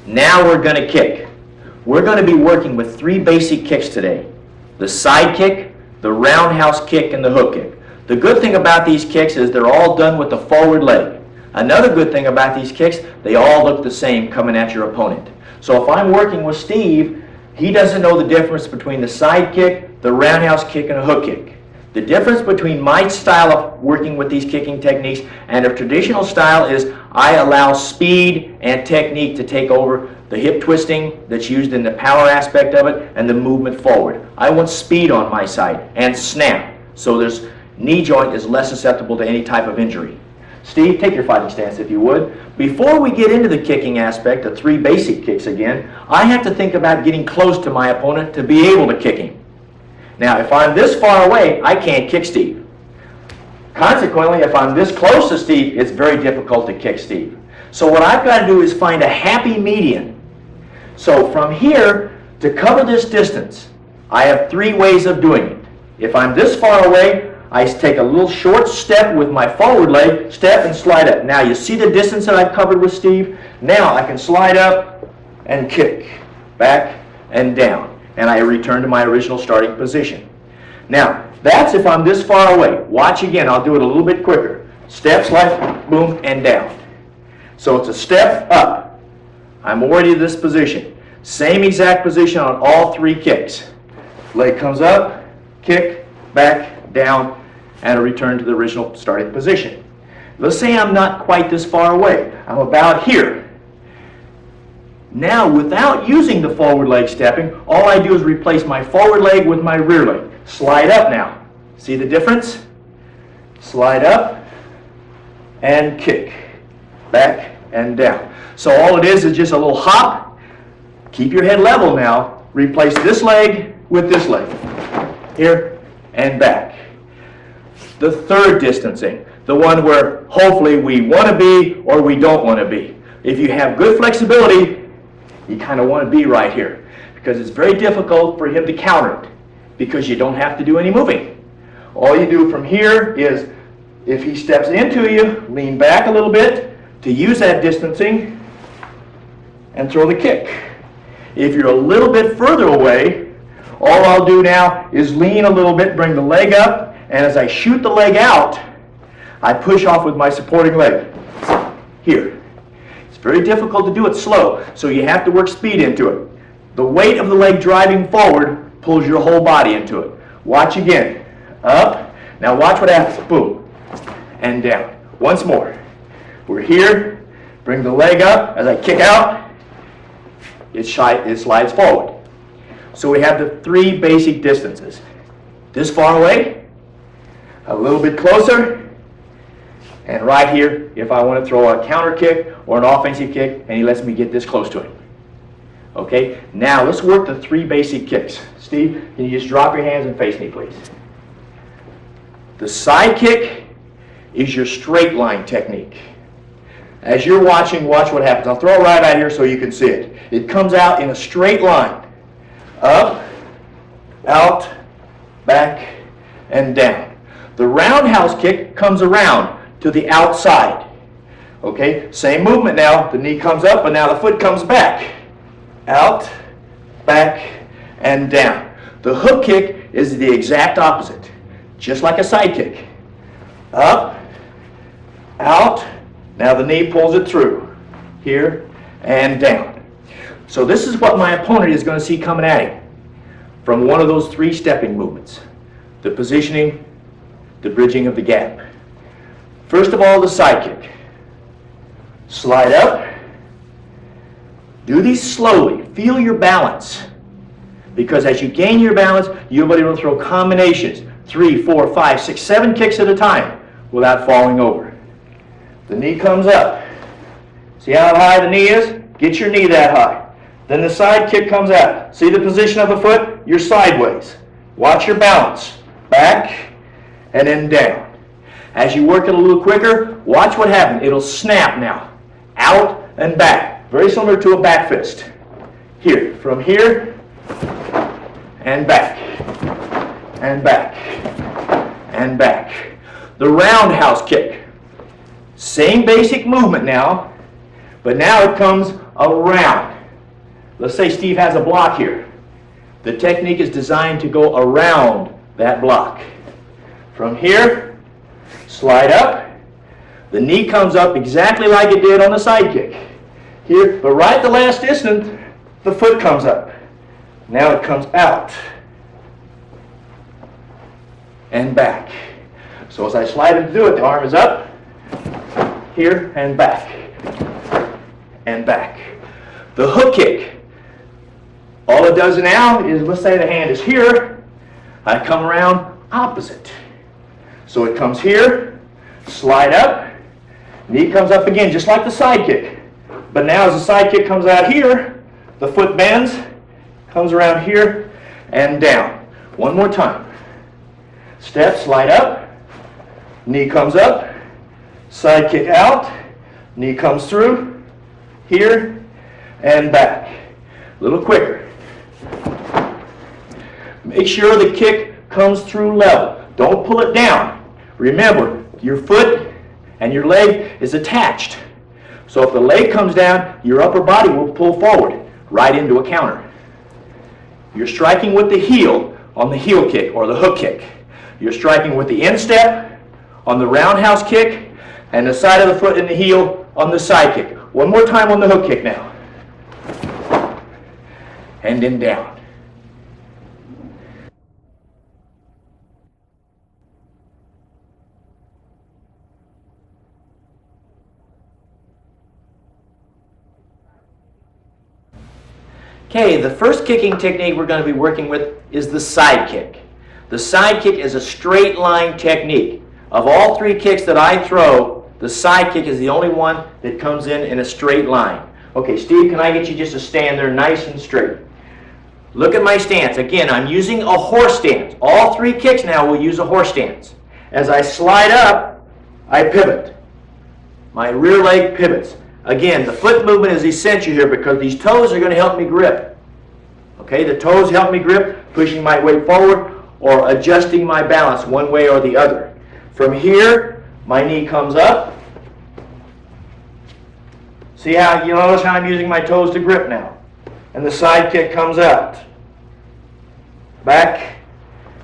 Now we're going to kick. We're going to be working with 3 basic kicks today. The side kick, the roundhouse kick, and the hook kick. The good thing about these kicks is they're all done with the forward leg. Another good thing about these kicks, they all look the same coming at your opponent. So if I'm working with Steve, he doesn't know the difference between the side kick, the roundhouse kick, and a hook kick. The difference between my style of working with these kicking techniques and a traditional style is I allow speed and technique to take over the hip twisting that's used in the power aspect of it and the movement forward. I want speed on my side and snap, so this knee joint is less susceptible to any type of injury. Steve, take your fighting stance if you would. Before we get into the kicking aspect, the 3 basic kicks again, I have to think about getting close to my opponent to be able to kick him. Now, if I'm this far away, I can't kick Steve. Consequently, if I'm this close to Steve, it's very difficult to kick Steve. So what I've got to do is find a happy median. So from here, to cover this distance, I have 3 ways of doing it. If I'm this far away, I take a little short step with my forward leg, step and slide up. Now you see the distance that I've covered with Steve? Now I can slide up and kick, back and down. And I return to my original starting position. Now, that's if I'm this far away. Watch again, I'll do it a little bit quicker. Step, slide, boom, and down. So it's a step up. I'm already in this position. Same exact position on all 3 kicks. Leg comes up, kick, back, down, and a return to the original starting position. Let's say I'm not quite this far away. I'm about here. Now, without using the forward leg stepping, all I do is replace my forward leg with my rear leg. Slide up now. See the difference? Slide up and kick. Back and down. So all it is just a little hop. Keep your head level now. Replace this leg with this leg. Here and back. The third distancing, the one where hopefully we want to be or we don't want to be. If you have good flexibility, you kind of want to be right here because it's very difficult for him to counter it because you don't have to do any moving. All you do from here is if he steps into you, lean back a little bit to use that distancing and throw the kick. If you're a little bit further away, all I'll do now is lean a little bit, bring the leg up, and as I shoot the leg out, I push off with my supporting leg. Here. It's very difficult to do it slow, so you have to work speed into it. The weight of the leg driving forward pulls your whole body into it. Watch again. Up. Now watch what happens. Boom. And down. Once more. We're here. Bring the leg up. As I kick out, it slides forward. So we have the 3 basic distances. This far away, a little bit closer, and right here, if I want to throw a counter kick or an offensive kick, and he lets me get this close to him. Okay, now let's work the 3 basic kicks. Steve, can you just drop your hands and face me, please? The side kick is your straight line technique. As you're watching, watch what happens. I'll throw it right out here so you can see it. It comes out in a straight line. Up, out, back, and down. The roundhouse kick comes around to the outside. Okay, same movement now. The knee comes up, but now the foot comes back. Out, back, and down. The hook kick is the exact opposite, just like a side kick. Up, out, now the knee pulls it through. Here, and down. So this is what my opponent is going to see coming at him from one of those 3 stepping movements. The positioning, the bridging of the gap. First of all, the side kick. Slide up. Do these slowly. Feel your balance. Because as you gain your balance, you'll be able to throw combinations, 3, 4, 5, 6, 7 kicks at a time without falling over. The knee comes up. See how high the knee is? Get your knee that high. Then the side kick comes out. See the position of the foot? You're sideways. Watch your balance. Back and then down. As you work it a little quicker, watch what happens. It'll snap now. Out and back. Very similar to a back fist. Here. From here and back. And back. And back. The roundhouse kick. Same basic movement now, but now it comes around. Let's say Steve has a block here. The technique is designed to go around that block. From here, slide up. The knee comes up exactly like it did on the side kick. Here, but right at the last instant, the foot comes up. Now it comes out and back. So as I slide it to do it, the arm is up, here, and back, and back. The hook kick, all it does now is, let's say the hand is here, I come around opposite. So it comes here, slide up, knee comes up again, just like the side kick. But now as the side kick comes out here, the foot bends, comes around here, and down. One more time. Step, slide up, knee comes up, side kick out, knee comes through, here, and back. A little quicker. Make sure the kick comes through level. Don't pull it down. Remember, your foot and your leg is attached. So if the leg comes down, your upper body will pull forward, right into a counter. You're striking with the heel on the heel kick or the hook kick. You're striking with the instep on the roundhouse kick and the side of the foot and the heel on the side kick. One more time on the hook kick now. And then down. Okay, the first kicking technique we're going to be working with is the side kick. The side kick is a straight line technique. Of all three kicks that I throw, the side kick is the only one that comes in a straight line. Okay, Steve, can I get you just to stand there nice and straight? Look at my stance. Again, I'm using a horse stance. All three kicks now will use a horse stance. As I slide up, I pivot. My rear leg pivots. Again, the foot movement is essential here because these toes are going to help me grip. Okay, the toes help me grip, pushing my weight forward or adjusting my balance one way or the other. From here, my knee comes up. See how you notice how I'm using my toes to grip now? And the side kick comes out. Back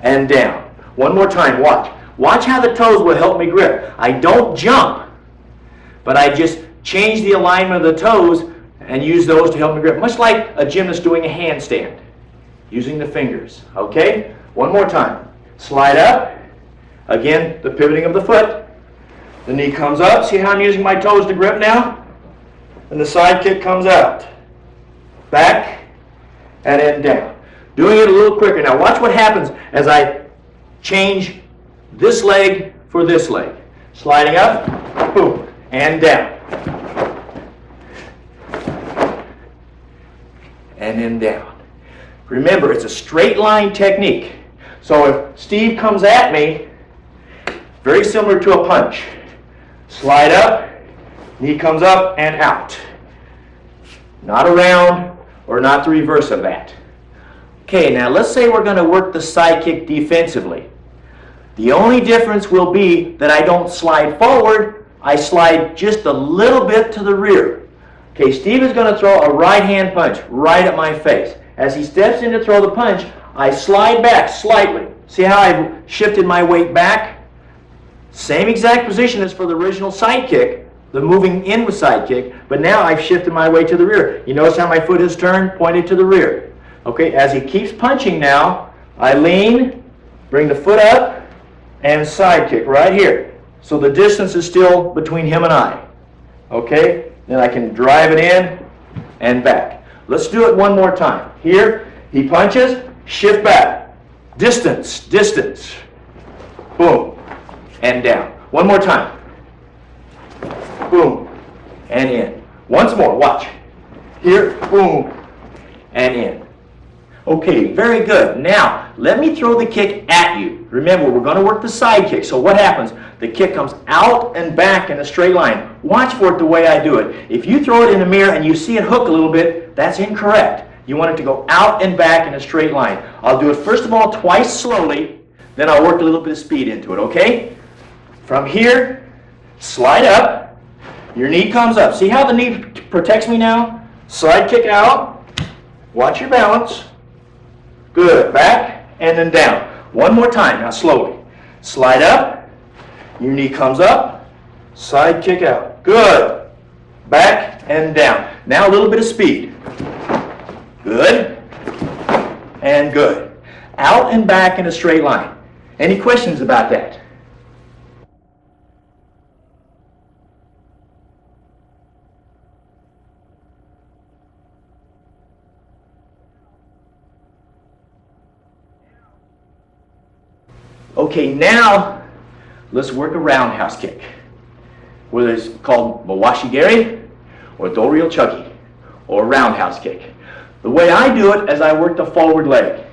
and down. One more time, watch. Watch how the toes will help me grip. I don't jump, but I just change the alignment of the toes and use those to help me grip. Much like a gymnast doing a handstand, using the fingers. Okay? One more time. Slide up. Again, the pivoting of the foot. The knee comes up. See how I'm using my toes to grip now? And the side kick comes out. Back and then down. Doing it a little quicker. Now watch what happens as I change this leg for this leg. Sliding up, boom, and down. And then down. Remember, it's a straight line technique. So if Steve comes at me, very similar to a punch. Slide up, knee comes up and out. Not around or not the reverse of that. Okay, now let's say we're going to work the side kick defensively. The only difference will be that I don't slide forward, I slide just a little bit to the rear. Okay, Steve is going to throw a right hand punch right at my face. As he steps in to throw the punch, I slide back slightly. See how I've shifted my weight back? Same exact position as for the original side kick, the moving in with side kick, but now I've shifted my weight to the rear. You notice how my foot has turned, pointed to the rear. Okay, as he keeps punching now, I lean, bring the foot up, and side kick right here. So the distance is still between him and I. Okay, then I can drive it in and back. Let's do it one more time. Here, he punches, shift back. Distance, distance. Boom, and down. One more time. Boom, and in. Once more, watch. Here, boom, and in. Okay, very good. Now, let me throw the kick at you. Remember, we're going to work the side kick. So what happens? The kick comes out and back in a straight line. Watch for it the way I do it. If you throw it in the mirror and you see it hook a little bit, that's incorrect. You want it to go out and back in a straight line. I'll do it first of all twice slowly, then I'll work a little bit of speed into it, okay? From here, slide up. Your knee comes up. See how the knee protects me now? Side kick out. Watch your balance. Good. Back and then down. One more time. Now slowly. Slide up. Your knee comes up. Side kick out. Good. Back and down. Now a little bit of speed. Good. And good. Out and back in a straight line. Any questions about that? Okay, now let's work a roundhouse kick, whether it's called Mawashigiri or Doryo Chucky or roundhouse kick. The way I do it is I work the forward leg.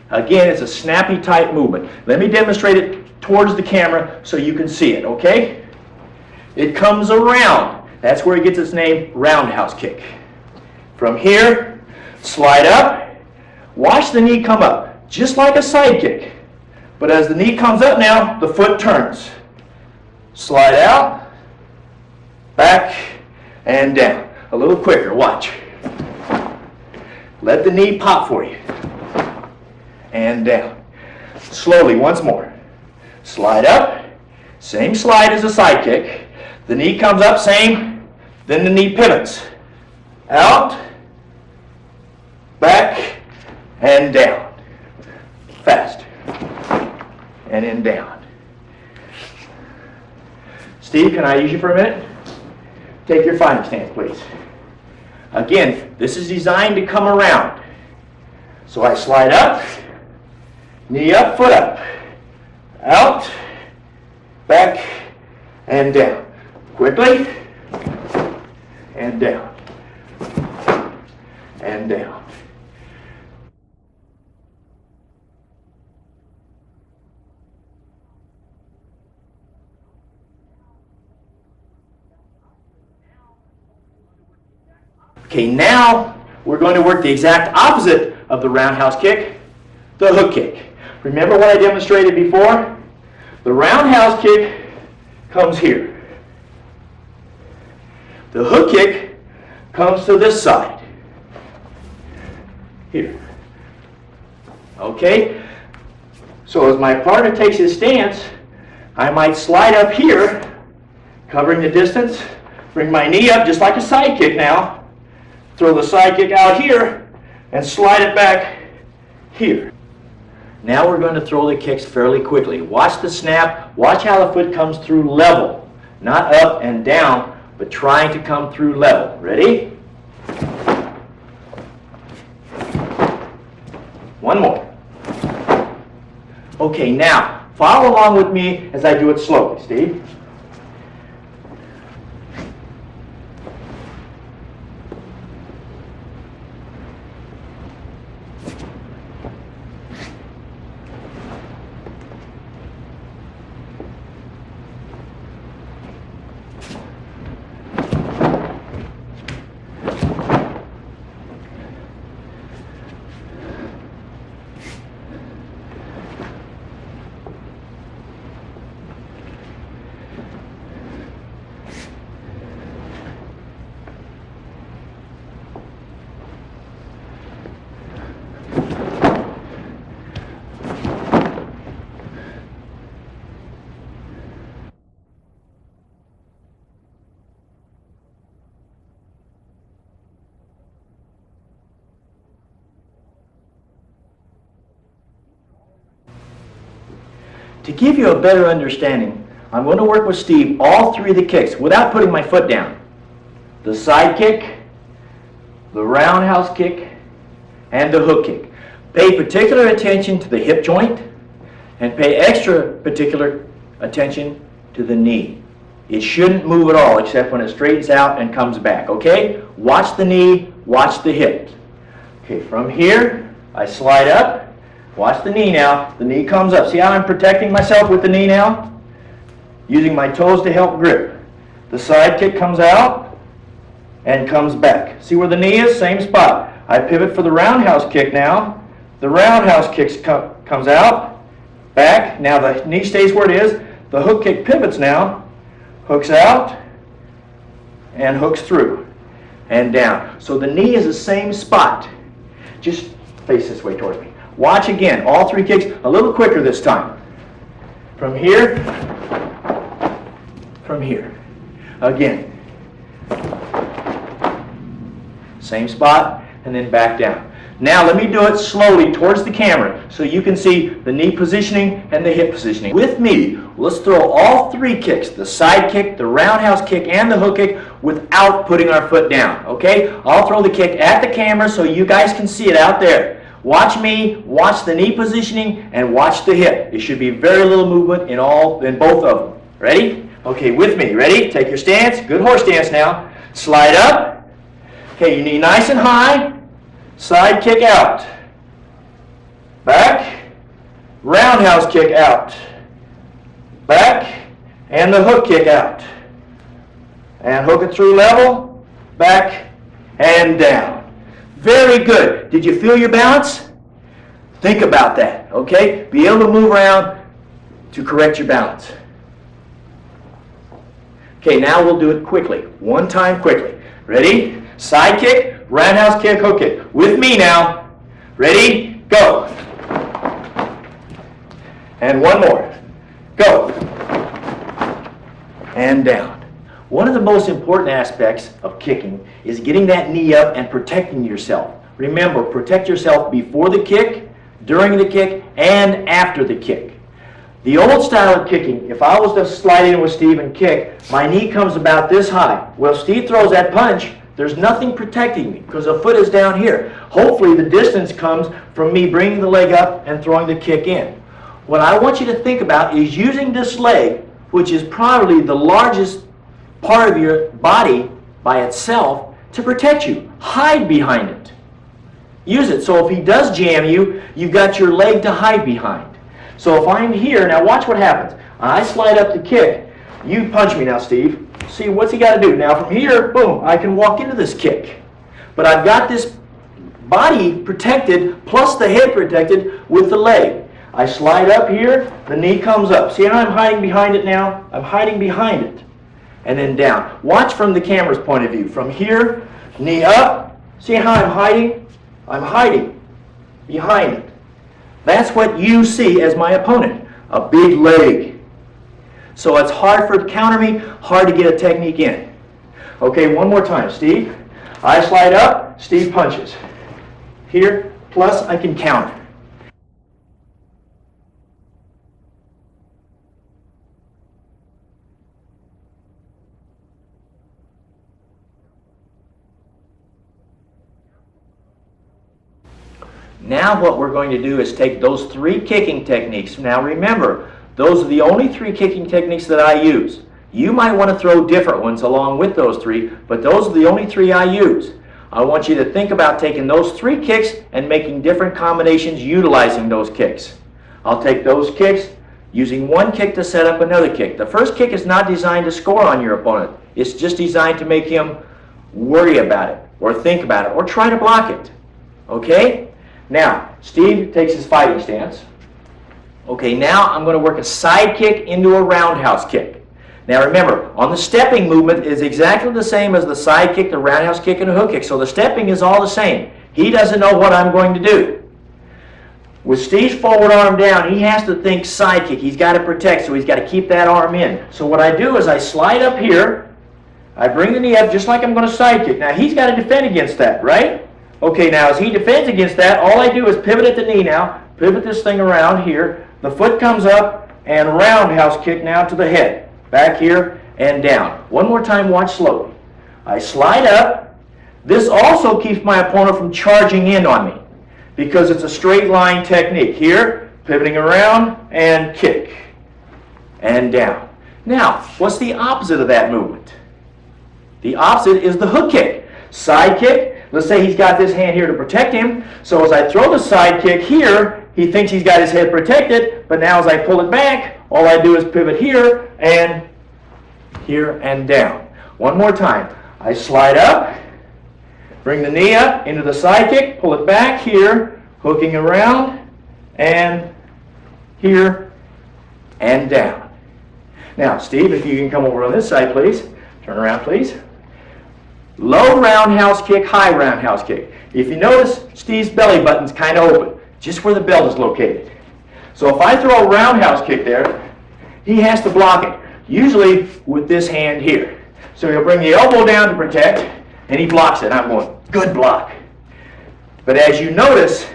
Again, it's a snappy type movement. Let me demonstrate it towards the camera so you can see it, okay? It comes around. That's where it gets its name, roundhouse kick. From here, slide up. Watch the knee come up, just like a side kick. But as the knee comes up now, the foot turns. Slide out, back, and down. A little quicker, watch. Let the knee pop for you. And down. Slowly, once more. Slide up, same slide as a side kick. The knee comes up, same, then the knee pivots. Out, back, and down. Fast. And then down. Steve, can I use you for a minute? Take your fighting stance, please. Again, this is designed to come around. So I slide up, knee up, foot up, out, back, and down. Quickly, and down, and down. Okay, now we're going to work the exact opposite of the roundhouse kick, the hook kick. Remember what I demonstrated before? The roundhouse kick comes here. The hook kick comes to this side. Here. Okay? So as my partner takes his stance, I might slide up here, covering the distance, bring my knee up just like a side kick now, throw the side kick out here, and slide it back here. Now we're going to throw the kicks fairly quickly. Watch the snap. Watch how the foot comes through level. Not up and down, but trying to come through level. Ready? One more. Okay, now follow along with me as I do it slowly, Steve. To give you a better understanding, I'm going to work with Steve all three of the kicks without putting my foot down. The side kick, the roundhouse kick, and the hook kick. Pay particular attention to the hip joint and pay extra particular attention to the knee. It shouldn't move at all except when it straightens out and comes back, okay? Watch the knee, watch the hip. Okay, from here, I slide up. Watch the knee now. The knee comes up. See how I'm protecting myself with the knee now? Using my toes to help grip. The side kick comes out and comes back. See where the knee is? Same spot. I pivot for the roundhouse kick now. The roundhouse kick comes out, back. Now the knee stays where it is. The hook kick pivots now, hooks out, and hooks through and down. So the knee is the same spot. Just face this way towards me. Watch again, all 3 kicks, a little quicker this time. From here, from here. Again. Same spot, and then back down. Now let me do it slowly towards the camera so you can see the knee positioning and the hip positioning. With me, let's throw all 3 kicks, the side kick, the roundhouse kick, and the hook kick without putting our foot down, okay? I'll throw the kick at the camera so you guys can see it out there. Watch me, watch the knee positioning, and watch the hip. It should be very little movement in both of them. Ready? Okay, with me. Ready? Take your stance. Good horse stance now. Slide up. Okay, your knee nice and high. Side kick out. Back. Roundhouse kick out. Back. And the hook kick out. And hook it through level. Back and down. Very good. Did you feel your balance? Think about that, okay? Be able to move around to correct your balance. Okay, now we'll do it quickly. One time quickly. Ready? Side kick, roundhouse kick, hook kick. With me now. Ready? Go. And one more. Go. And down. One of the most important aspects of kicking is getting that knee up and protecting yourself. Remember, protect yourself before the kick, during the kick, and after the kick. The old style of kicking, if I was to slide in with Steve and kick, my knee comes about this high. Well, Steve throws that punch, there's nothing protecting me because the foot is down here. Hopefully the distance comes from me bringing the leg up and throwing the kick in. What I want you to think about is using this leg, which is probably the largest part of your body by itself, to protect you. Hide behind it. Use it. So if he does jam you, you've got your leg to hide behind. So if I'm here, now watch what happens. I slide up the kick. You punch me now, Steve. See, what's he got to do? Now from here, boom, I can walk into this kick. But I've got this body protected, plus the head protected with the leg. I slide up here, the knee comes up. See how I'm hiding behind it now? I'm hiding behind it. And then down. Watch from the camera's point of view. From here, knee up. See how I'm hiding? I'm hiding behind it. That's what you see as my opponent, a big leg. So it's hard to counter me, hard to get a technique in. Okay, one more time. Steve, I slide up, Steve punches. Here, plus I can counter. Now what we're going to do is take those 3 kicking techniques. Now remember, those are the only 3 kicking techniques that I use. You might want to throw different ones along with those 3, but those are the only 3 I use. I want you to think about taking those 3 kicks and making different combinations utilizing those kicks. I'll take those kicks, using one kick to set up another kick. The first kick is not designed to score on your opponent. It's just designed to make him worry about it, or think about it, or try to block it. Okay? Now, Steve takes his fighting stance. Okay, now I'm going to work a side kick into a roundhouse kick. Now remember, on the stepping movement is exactly the same as the side kick, the roundhouse kick, and the hook kick. So the stepping is all the same. He doesn't know what I'm going to do. With Steve's forward arm down, he has to think side kick. He's got to protect, so he's got to keep that arm in. So what I do is I slide up here, I bring the knee up just like I'm going to side kick. Now he's got to defend against that, right? Okay, now as he defends against that, all I do is pivot at the knee now, pivot this thing around here, the foot comes up, and roundhouse kick now to the head. Back here and down. One more time, watch slowly. I slide up. This also keeps my opponent from charging in on me because it's a straight line technique. Here, pivoting around and kick and down. Now, what's the opposite of that movement? The opposite is the hook kick. Side kick. Let's say he's got this hand here to protect him. So as I throw the side kick here, he thinks he's got his head protected, but now as I pull it back, all I do is pivot here and down. One more time. I slide up, bring the knee up into the side kick, pull it back here, hooking around, and here and down. Now, Steve, if you can come over on this side, please. Turn around, please. Low roundhouse kick, high roundhouse kick. If you notice, Steve's belly button's kind of open, just where the belt is located. So if I throw a roundhouse kick there, he has to block it, usually with this hand here. So he'll bring the elbow down to protect, and he blocks it. I'm going, good block. But as you notice,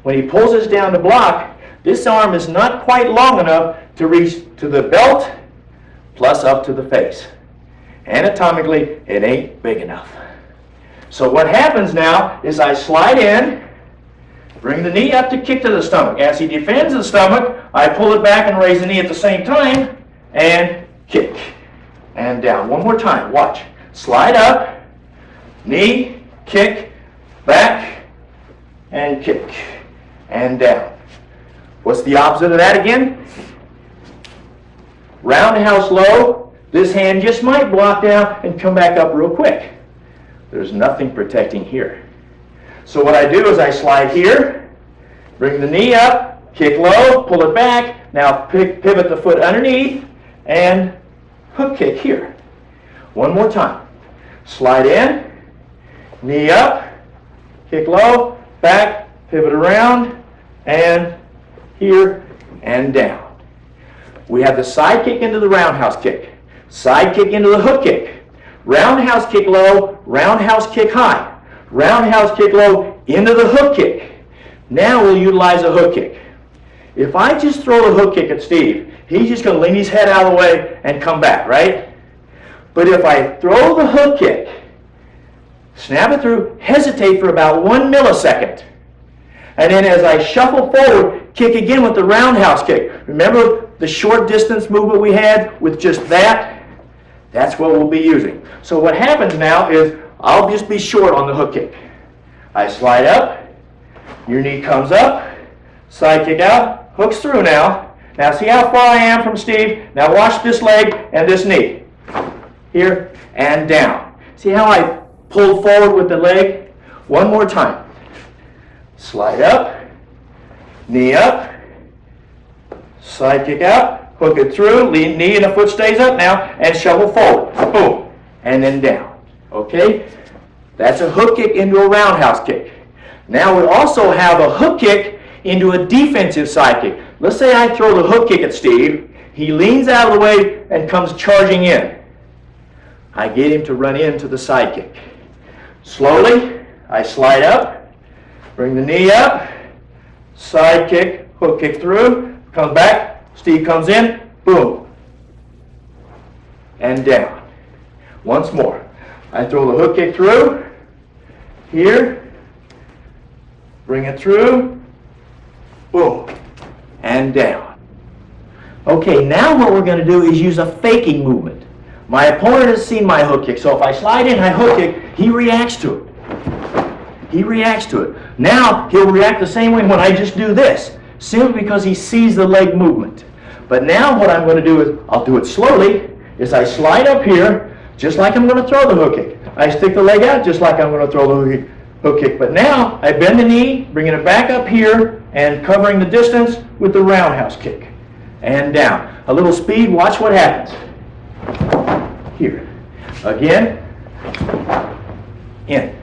when he pulls this down to block, this arm is not quite long enough to reach to the belt plus up to the face. Anatomically, it ain't big enough. So what happens now is I slide in, bring the knee up to kick to the stomach. As he defends the stomach, I pull it back and raise the knee at the same time, and kick. And down. One more time. Watch. Slide up, knee, kick, back, and kick. And down. What's the opposite of that again? Roundhouse low. This hand just might block down and come back up real quick. There's nothing protecting here. So what I do is I slide here, bring the knee up, kick low, pull it back, now pivot the foot underneath, and hook kick here. One more time. Slide in, knee up, kick low, back, pivot around, and here and down. We have the side kick into the roundhouse kick, side kick into the hook kick, roundhouse kick low, roundhouse kick high, roundhouse kick low into the hook kick. Now we'll utilize a hook kick. If I just throw the hook kick at Steve, he's just going to lean his head out of the way and come back, right? But if I throw the hook kick, snap it through, hesitate for about 1 millisecond, and then as I shuffle forward, kick again with the roundhouse kick. Remember the short distance movement we had with just that? That's what we'll be using. So what happens now is I'll just be short on the hook kick. I slide up, your knee comes up, side kick out, hooks through now. Now see how far I am from Steve? Now watch this leg and this knee. Here and down. See how I pulled forward with the leg? One more time. Slide up, knee up, side kick out, hook it through, knee and the foot stays up now, and shovel forward. Boom. And then down. Okay? That's a hook kick into a roundhouse kick. Now we also have a hook kick into a defensive side kick. Let's say I throw the hook kick at Steve. He leans out of the way and comes charging in. I get him to run into the side kick. Slowly, I slide up, bring the knee up, side kick, hook kick through, comes back, Steve comes in, boom, and down. Once more. I throw the hook kick through, here, bring it through, boom, and down. Okay, now what we're going to do is use a faking movement. My opponent has seen my hook kick, so if I slide in, I hook kick, he reacts to it. He reacts to it. Now, he'll react the same way when I just do this, simply because he sees the leg movement. But now what I'm going to do is, I'll do it slowly, is I slide up here, just like I'm going to throw the hook kick. I stick the leg out, just like I'm going to throw the hook kick. But now, I bend the knee, bringing it back up here, and covering the distance with the roundhouse kick. And down. A little speed, watch what happens. Here. Again. In.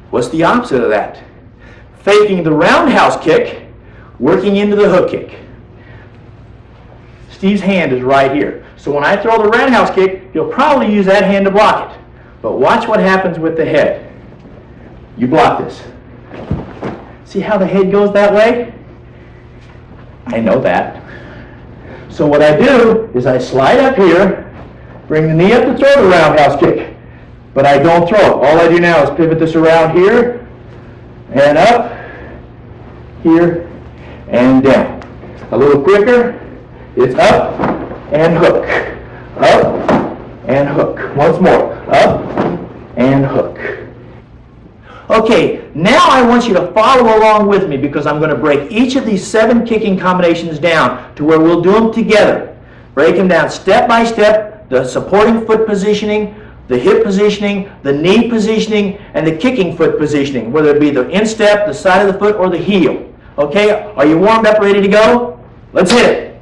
What's the opposite of that? Faking the roundhouse kick, working into the hook kick. Steve's hand is right here. So when I throw the roundhouse kick, he'll probably use that hand to block it. But watch what happens with the head. You block this. See how the head goes that way? I know that. So what I do is I slide up here, bring the knee up to throw the roundhouse kick. But I don't throw it. All I do now is pivot this around here, and up, here, and down. A little quicker. It's up and hook. Up and hook. Once more. Up and hook. Okay, now I want you to follow along with me because I'm going to break each of these 7 kicking combinations down to where we'll do them together. Break them down step by step, the supporting foot positioning, the hip positioning, the knee positioning, and the kicking foot positioning, whether it be the instep, the side of the foot, or the heel. Okay, are you warmed up, ready to go? Let's hit it.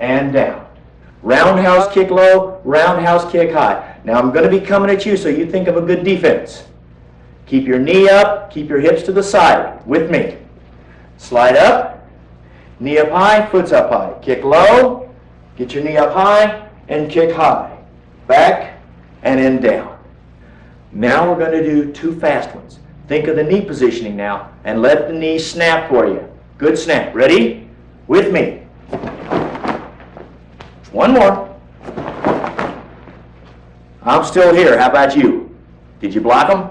and down. Roundhouse kick low, roundhouse kick high. Now I'm going to be coming at you, so you think of a good defense. Keep your knee up, keep your hips to the side with me. Slide up, knee up high, foot's up high. Kick low, get your knee up high, and kick high. Back and then down. Now we're going to do two fast ones. Think of the knee positioning now, and let the knee snap for you. Good snap. Ready? With me. One more. I'm still here. How about you? Did you block them?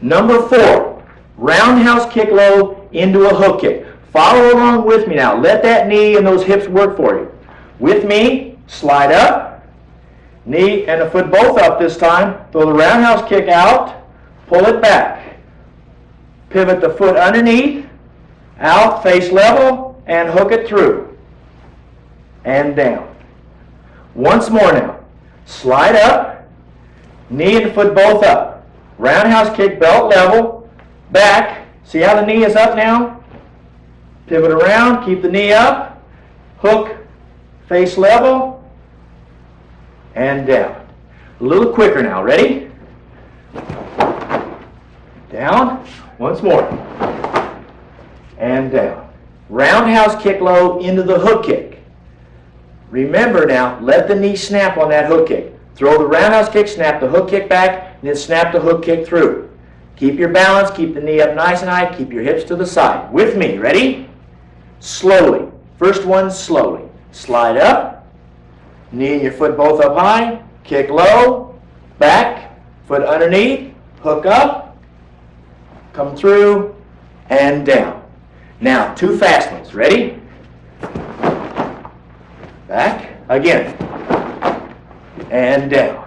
Number 4, roundhouse kick low into a hook kick. Follow along with me now. Let that knee and those hips work for you. With me, slide up, knee and the foot both up this time. Throw the roundhouse kick out, pull it back. Pivot the foot underneath, out, face level, and hook it through. And down. Once more now. Slide up, knee and foot both up. Roundhouse kick, belt level, back. See how the knee is up now? Pivot around, keep the knee up, hook, face level, and down. A little quicker now. Ready? Down. Once more. And down. Roundhouse kick low into the hook kick. Remember now, let the knee snap on that hook kick. Throw the roundhouse kick, snap the hook kick back, and then snap the hook kick through. Keep your balance, keep the knee up nice and high, keep your hips to the side. With me, ready? Slowly. First one, slowly. Slide up, knee and your foot both up high, kick low, back, foot underneath, hook up, come through, and down. Now, two fast ones. Ready? Back, again, and down.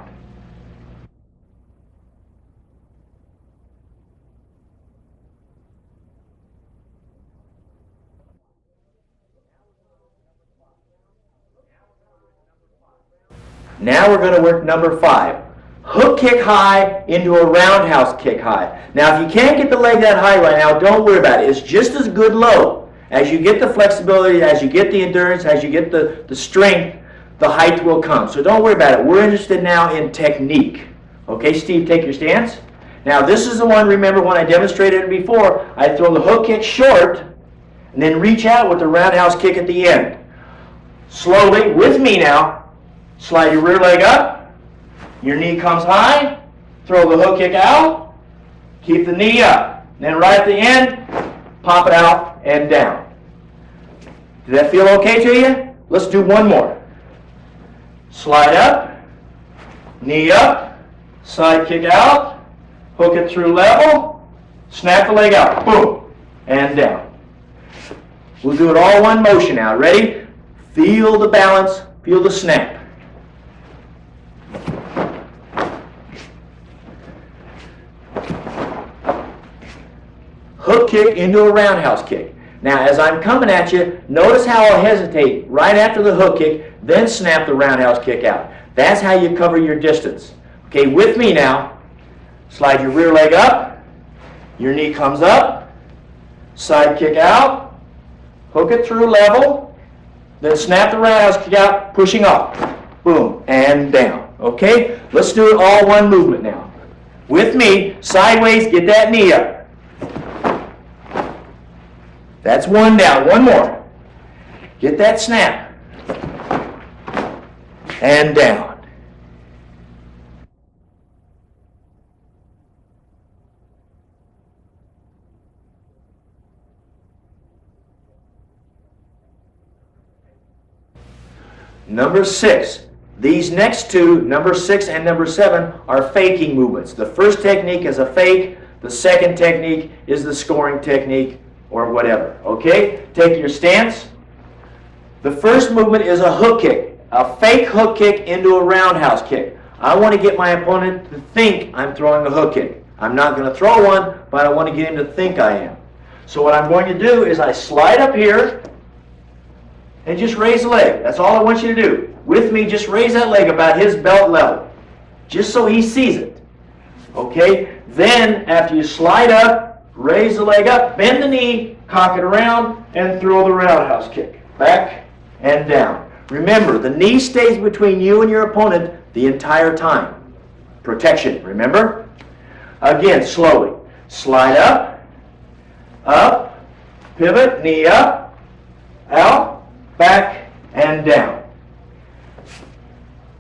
Now we're going to work number 5. Hook kick high into a roundhouse kick high. Now if you can't get the leg that high right now, don't worry about it. It's just as good low. As you get the flexibility, as you get the endurance, as you get the strength, the height will come. So don't worry about it. We're interested now in technique. Okay, Steve, take your stance. Now this is the one, remember when I demonstrated it before, I throw the hook kick short and then reach out with the roundhouse kick at the end. Slowly, with me now, slide your rear leg up, your knee comes high, throw the hook kick out, keep the knee up. Then right at the end, pop it out and down. Did that feel okay to you? Let's do one more. Slide up, knee up, side kick out, hook it through level, snap the leg out, boom, and down. We'll do it all one motion now. Ready? Feel the balance, feel the snap. Hook kick into a roundhouse kick. Now as I'm coming at you, notice how I'll hesitate right after the hook kick, then snap the roundhouse kick out. That's how you cover your distance. Okay, with me now, slide your rear leg up, your knee comes up, side kick out, hook it through level, then snap the roundhouse kick out, pushing up, boom, and down. Okay, let's do it all one movement now. With me, sideways, get that knee up. That's one down. One more. Get that snap. And down. Number 6. These next two, number 6 and number 7, are faking movements. The first technique is a fake. The second technique is the scoring technique, or whatever. Okay? Take your stance. The first movement is a hook kick. A fake hook kick into a roundhouse kick. I want to get my opponent to think I'm throwing a hook kick. I'm not going to throw one, but I want to get him to think I am. So what I'm going to do is I slide up here, and just raise the leg. That's all I want you to do. With me, just raise that leg about his belt level, just so he sees it. Okay? Then, after you slide up, raise the leg up, bend the knee, cock it around, and throw the roundhouse kick. Back and down. Remember, the knee stays between you and your opponent the entire time. Protection, remember? Again, slowly. Slide up, pivot, knee up, out, back, and down.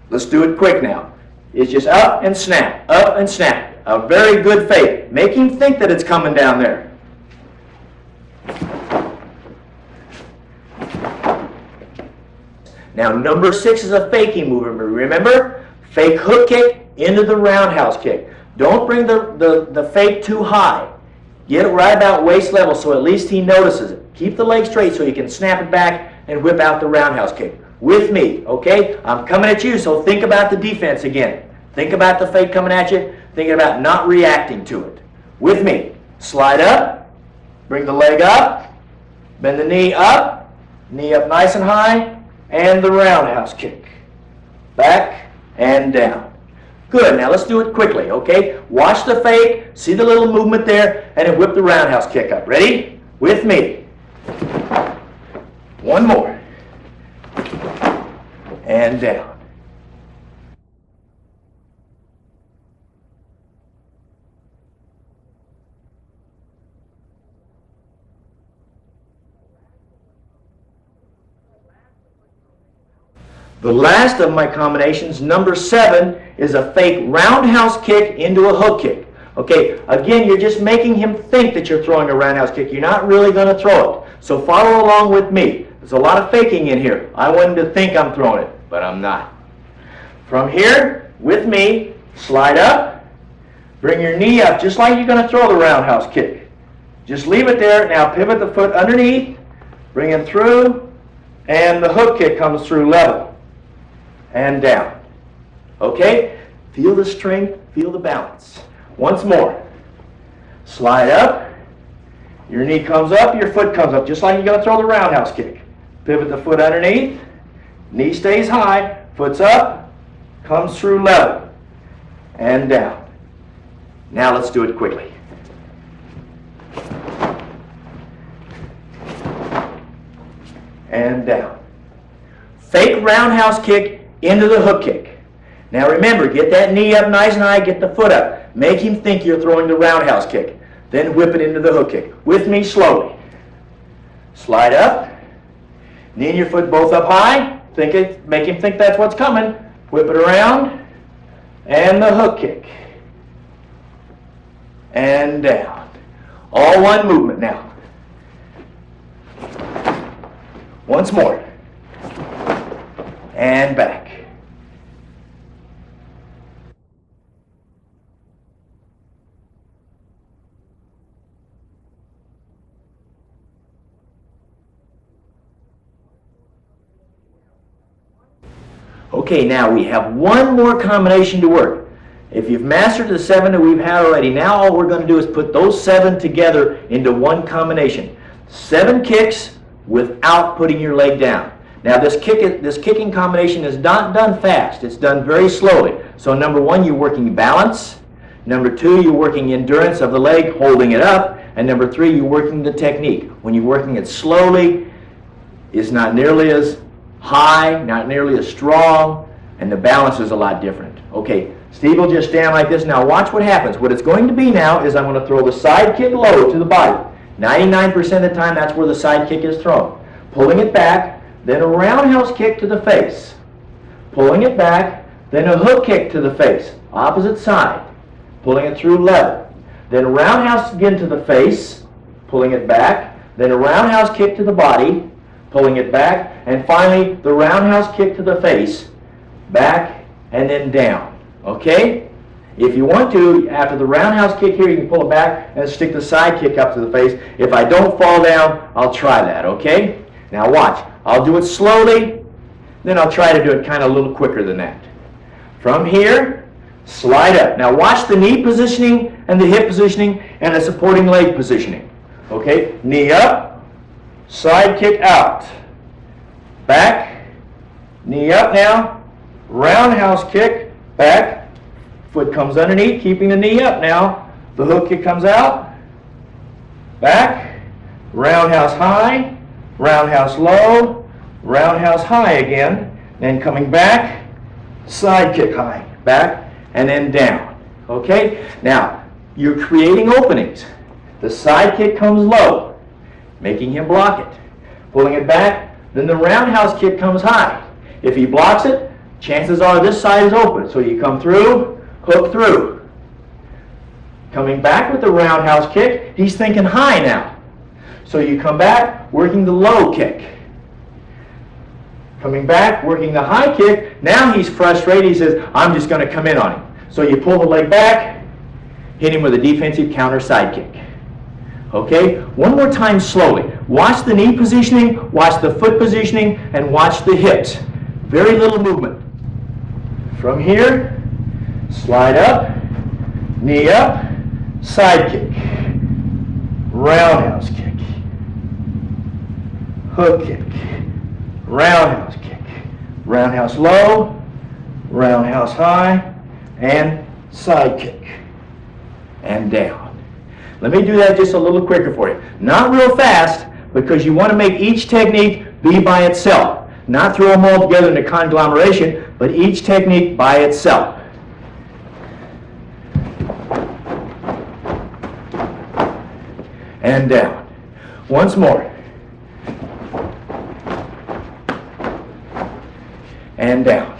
Let's do it quick now. It's just up and snap, up and snap. A very good fake. Make him think that it's coming down there. Now, number 6 is a faking movement. Remember? Fake hook kick into the roundhouse kick. Don't bring the fake too high. Get it right about waist level so at least he notices it. Keep the leg straight so you can snap it back and whip out the roundhouse kick. With me, okay? I'm coming at you, so think about the defense again. Think about the fake coming at you. Thinking about not reacting to it. With me. Slide up. Bring the leg up. Bend the knee up nice and high. And the roundhouse kick. Back and down. Good. Now let's do it quickly, okay? Watch the fake. See the little movement there. And then whip the roundhouse kick up. Ready? With me. One more. And down. The last of my combinations, number 7, is a fake roundhouse kick into a hook kick. Okay, again, you're just making him think that you're throwing a roundhouse kick. You're not really going to throw it. So follow along with me. There's a lot of faking in here. I want him to think I'm throwing it, but I'm not. From here, with me, slide up. Bring your knee up just like you're going to throw the roundhouse kick. Just leave it there. Now pivot the foot underneath. Bring it through. And the hook kick comes through level. And down. Okay? Feel the strength, feel the balance. Once more. Slide up. Your knee comes up, your foot comes up, just like you're going to throw the roundhouse kick. Pivot the foot underneath. Knee stays high, foot's up, comes through level. And down. Now let's do it quickly. And down. Fake roundhouse kick into the hook kick. Now remember, get that knee up nice and high, get the foot up. Make him think you're throwing the roundhouse kick. Then whip it into the hook kick. With me slowly. Slide up. Knee and your foot both up high. Make him think that's what's coming. Whip it around. And the hook kick. And down. All one movement now. Once more. And back. Okay, now we have one more combination to work. If you've mastered the 7 that we've had already, now all we're going to do is put those 7 together into one combination. 7 kicks without putting your leg down. Now this kicking combination is not done fast. It's done very slowly. So number 1, you're working balance. Number 2, you're working endurance of the leg, holding it up. And number 3, you're working the technique. When you're working it slowly, it's not nearly as high, not nearly as strong, and the balance is a lot different. Okay, Steve will just stand like this. Now watch what happens. What it's going to be now is I'm going to throw the side kick low to the body. 99% of the time, that's where the side kick is thrown. Pulling it back, then a roundhouse kick to the face. Pulling it back, then a hook kick to the face. Opposite side. Pulling it through level. Then a roundhouse again to the face. Pulling it back. Then a roundhouse kick to the body. Pulling it back. And finally, the roundhouse kick to the face. Back and then down. Okay? If you want to, after the roundhouse kick here, you can pull it back and stick the side kick up to the face. If I don't fall down, I'll try that, okay? Now watch. I'll do it slowly, then I'll try to do it kind of a little quicker than that. From here, slide up. Now watch the knee positioning and the hip positioning and the supporting leg positioning. Okay? Knee up, side kick out. back, knee up now, roundhouse kick, back, foot comes underneath, keeping the knee up now, the hook kick comes out, back, roundhouse high, roundhouse low, roundhouse high again, then coming back, side kick high, back, and then down. Okay? Now, you're creating openings. The side kick comes low, making him block it. Pulling it back, then the roundhouse kick comes high. If he blocks it, chances are this side is open. So you come through, hook through. Coming back with the roundhouse kick, he's thinking high now. So you come back, working the low kick. Coming back, working the high kick. Now he's frustrated. He says, I'm just going to come in on him. So you pull the leg back, hit him with a defensive counter side kick. Okay? One more time slowly. Watch the knee positioning, watch the foot positioning, and watch the hips. Very little movement. From here, slide up, knee up, side kick, roundhouse kick, hook kick, roundhouse kick, roundhouse low, roundhouse high, and side kick, and down. Let me do that just a little quicker for you. Not real fast, because you want to make each technique be by itself. Not throw them all together in a conglomeration, but each technique by itself. And down. Once more. And down.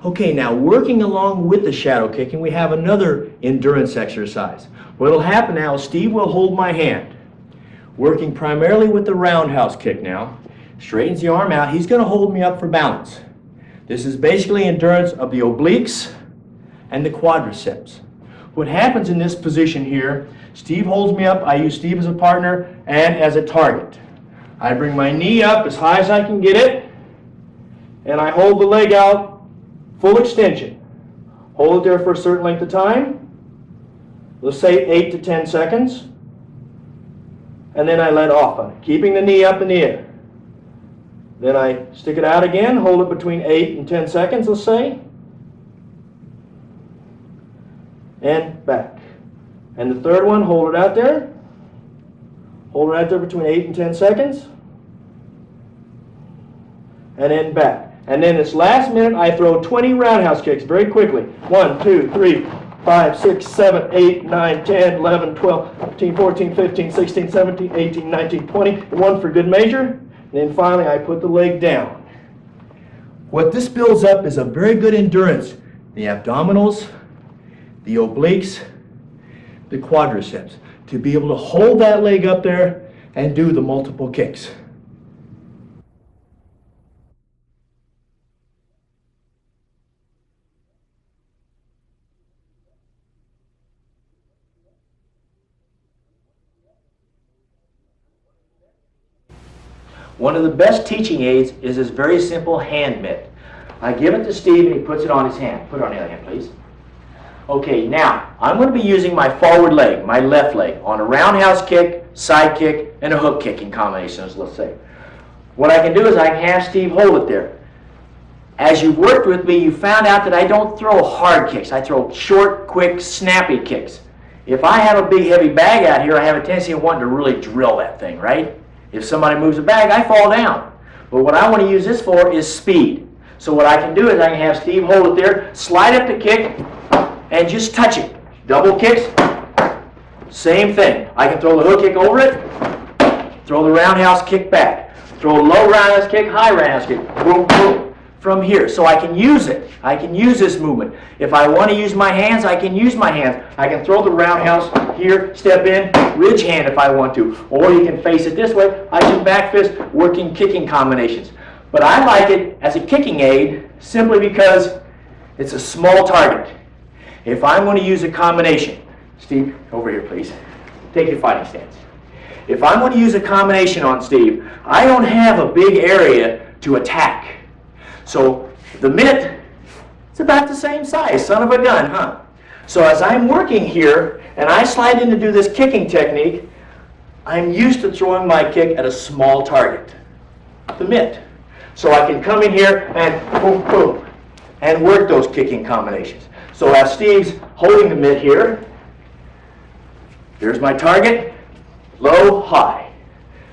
Okay, now working along with the shadow kicking, we have another endurance exercise. What will happen now is Steve will hold my hand, working primarily with the roundhouse kick now. Straightens the arm out. He's going to hold me up for balance. This is basically endurance of the obliques and the quadriceps. What happens in this position here, Steve holds me up. I use Steve as a partner and as a target. I bring my knee up as high as I can get it, and I hold the leg out. Full extension. Hold it there for a certain length of time. Let's say 8 to 10 seconds. And then I let off on it, keeping the knee up in the air. Then I stick it out again, hold it between 8 and 10 seconds, let's say. And back. And the third one, hold it out there. Hold it out there between 8 and 10 seconds. And then back. And then this last minute, I throw 20 roundhouse kicks very quickly. 1, 2, 3, 5, 6, 7, 8, 9, 10, 11, 12, 13, 14, 15, 16, 17, 18, 19, 20. One for good measure. And then finally, I put the leg down. What this builds up is a very good endurance. The abdominals, the obliques, the quadriceps. To be able to hold that leg up there and do the multiple kicks. One of the best teaching aids is this very simple hand mitt. I give it to Steve and he puts it on his hand. Put it on the other hand, please. Okay, now, I'm going to be using my forward leg, my left leg, on a roundhouse kick, side kick, and a hook kick in combinations, let's say. What I can do is I can have Steve hold it there. As you've worked with me, you found out that I don't throw hard kicks. I throw short, quick, snappy kicks. If I have a big, heavy bag out here, I have a tendency of wanting to really drill that thing, right? If somebody moves a bag, I fall down. But what I want to use this for is speed. So what I can do is I can have Steve hold it there, slide up the kick, and just touch it. Double kicks, same thing. I can throw the hook kick over it, throw the roundhouse kick back, throw a low roundhouse kick, high roundhouse kick, boom, boom, from here. So I can use it. I can use this movement. If I want to use my hands, I can use my hands. I can throw the roundhouse here, step in, ridge hand if I want to. Or you can face it this way. I can back fist, working kicking combinations. But I like it as a kicking aid simply because it's a small target. If I'm going to use a combination, Steve, over here please. Take your fighting stance. If I'm going to use a combination on Steve, I don't have a big area to attack. So the mitt, it's about the same size, son of a gun, huh? So as I'm working here, and I slide in to do this kicking technique, I'm used to throwing my kick at a small target, the mitt. So I can come in here and boom, boom, and work those kicking combinations. So as Steve's holding the mitt here, here's my target, low, high.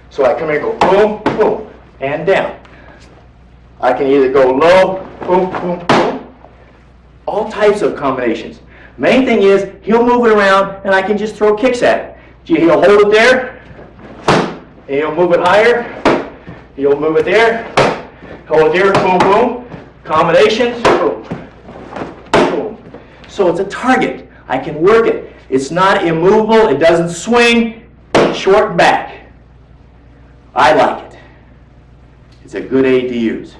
So I come here and go boom, boom, and down. I can either go low, boom, boom, boom, all types of combinations. Main thing is, he'll move it around and I can just throw kicks at it. He'll hold it there, and he'll move it higher, he'll move it there, hold it there, boom, boom, combinations, boom, boom. So it's a target. I can work it. It's not immovable, it doesn't swing, short back. I like it. It's a good aid to use.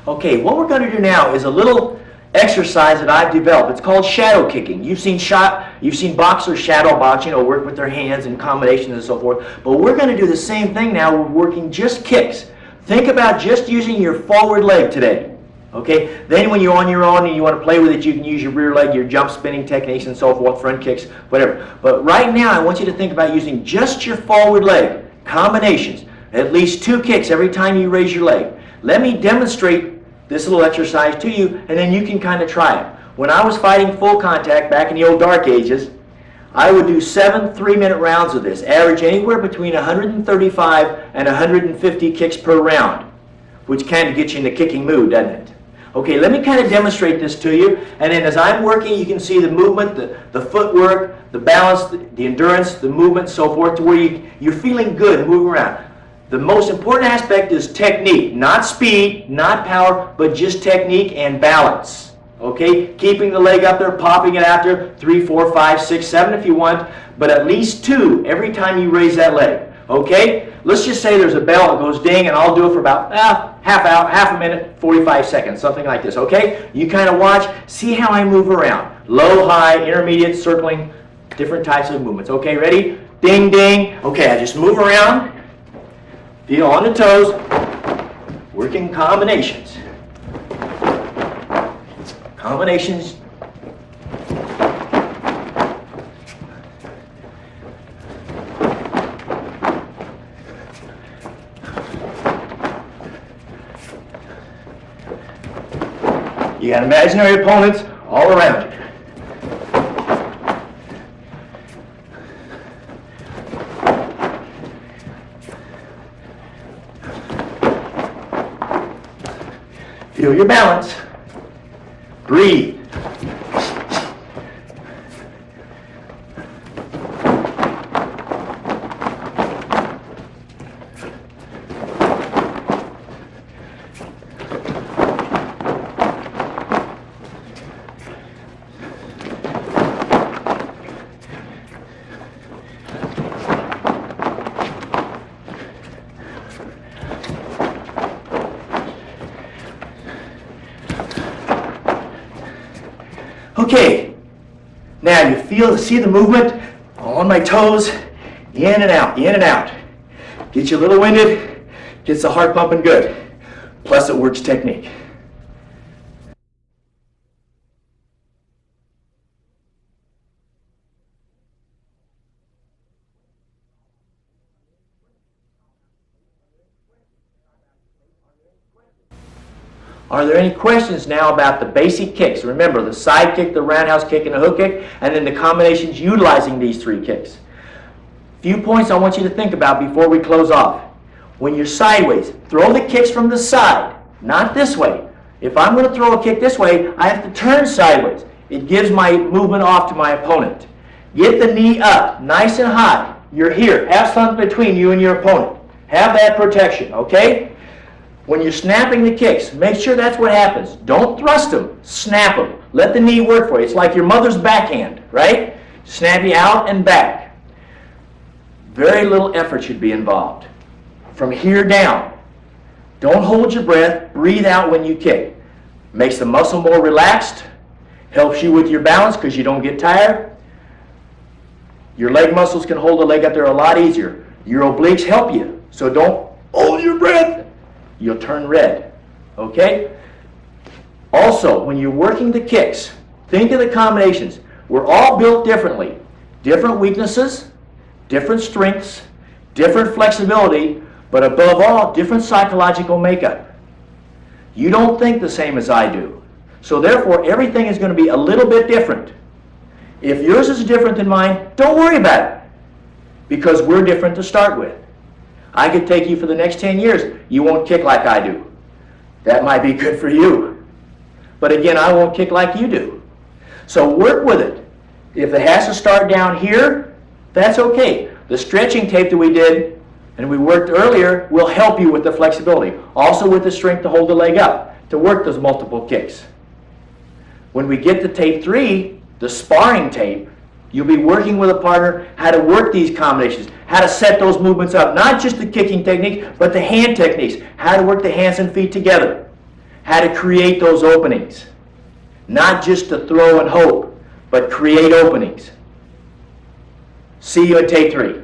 Okay, what we're going to do now is a little exercise that I've developed. It's called shadow kicking. You've seen boxers shadow box, work with their hands and combinations and so forth. But we're going to do the same thing now. We're working just kicks. Think about just using your forward leg today. Okay? Then when you're on your own and you want to play with it, you can use your rear leg, your jump spinning techniques and so forth, front kicks, whatever. But right now I want you to think about using just your forward leg, combinations, at least 2 kicks every time you raise your leg. Let me demonstrate this little exercise to you, and then you can kind of try it. When I was fighting full contact back in the old dark ages, I would do 7 3-minute rounds of this, average anywhere between 135 and 150 kicks per round, which kind of gets you in the kicking mood, doesn't it? Okay, let me kind of demonstrate this to you, and then as I'm working, you can see the movement, the footwork, the balance, the endurance, the movement, so forth, to where you're feeling good moving around. The most important aspect is technique, not speed, not power, but just technique and balance. Okay? Keeping the leg up there, popping it out there, 3, 4, 5, 6, 7 if you want, but at least 2 every time you raise that leg. Okay? Let's just say there's a bell that goes ding, and I'll do it for about half a minute, 45 seconds, something like this. Okay? You kind of watch, see how I move around. Low, high, intermediate, circling, different types of movements. Okay, ready? Ding, ding. Okay, I just move around. Feel on the toes, working combinations. Combinations. You got imaginary opponents all around you. Feel your balance. Breathe. Okay, now you see the movement on my toes, in and out, in and out. Gets you a little winded, gets the heart pumping good. Plus it works technique. Are there any questions now about the basic kicks? Remember, the side kick, the roundhouse kick, and the hook kick, and then the combinations utilizing these 3 kicks. Few points I want you to think about before we close off. When you're sideways, throw the kicks from the side, not this way. If I'm going to throw a kick this way, I have to turn sideways. It gives my movement off to my opponent. Get the knee up, nice and high. You're here. Have something between you and your opponent. Have that protection, okay? When you're snapping the kicks, make sure that's what happens. Don't thrust them, snap them. Let the knee work for you. It's like your mother's backhand, right? Snappy out and back. Very little effort should be involved. From here down, don't hold your breath, breathe out when you kick. Makes the muscle more relaxed, helps you with your balance because you don't get tired. Your leg muscles can hold the leg up there a lot easier. Your obliques help you, so don't hold your breath. You'll turn red, okay? Also, when you're working the kicks, think of the combinations. We're all built differently. Different weaknesses, different strengths, different flexibility, but above all, different psychological makeup. You don't think the same as I do. So therefore, everything is going to be a little bit different. If yours is different than mine, don't worry about it, because we're different to start with. I could take you for the next 10 years. You won't kick like I do. That might be good for you. But again, I won't kick like you do. So work with it. If it has to start down here, that's okay. The stretching tape that we did and we worked earlier will help you with the flexibility. Also with the strength to hold the leg up, to work those multiple kicks. When we get to tape 3, the sparring tape, you'll be working with a partner how to work these combinations, how to set those movements up, not just the kicking technique, but the hand techniques, how to work the hands and feet together, how to create those openings, not just to throw and hope, but create openings. See you at tape 3.